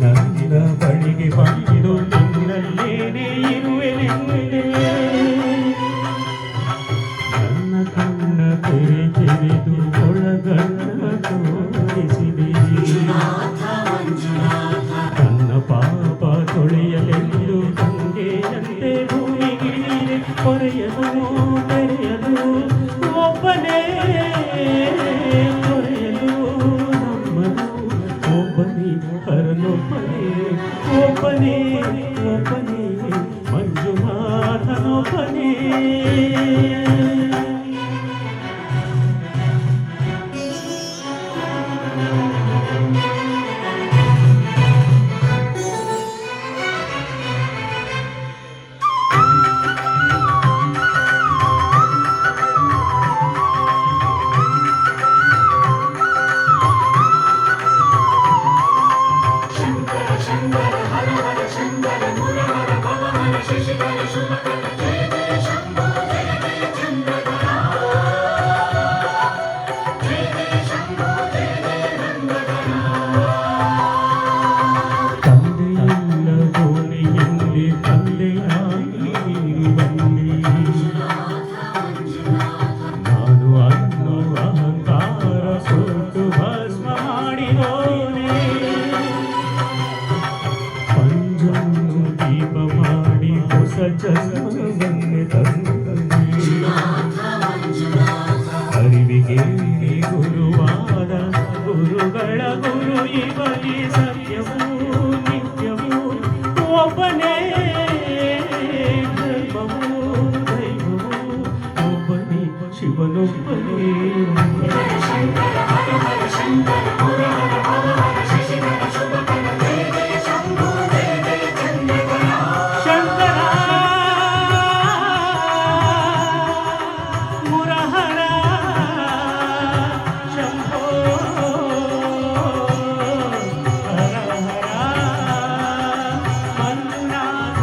ನನ್ನ ಬಳಿಗೆ ಬಂದು ನಿನ್ನಲ್ಲೇನೆ ಇರುವೆನೆಂದೆ ನನ್ನ ಕಣ್ಣ ತೆರೆದು ಒಳಗಣ್ಣ ತೋರಿಸಿದೆ ನನ್ನ ಪಾಪ ತೊಳೆಯಲೆಂದು ಗಂಗೆಯಂತೆ ಭೂಮಿಗಿಳಿದೆ ಕೊರೆಯಲು ತೆರೆಯಲು ಒಬ್ಬನೇ ಕೊರೆಯಲು ನಮ್ಮದು ಒಬ್ಬನೇ ಹರನೊಬ್ಬನೇ ಒಬ್ಬನೇ ಒಬ್ಬನೇ ಮಂಜುನಾಥನೊಬ್ಬನೇ ಅರಿವಿಗೆ ಗುರುವಾದ ಗುರುಗಳ ಗುರು ಇವಲಿ ಸತ್ಯವೂ ನಿತ್ಯವೂ ಒಬ್ಬನೇ ಧರ್ಮವೂ ದೈವವೂ ಒಬ್ಬನೇ ಶಿವನೊಬ್ಬನೇ ಮಂಜುನಾಥ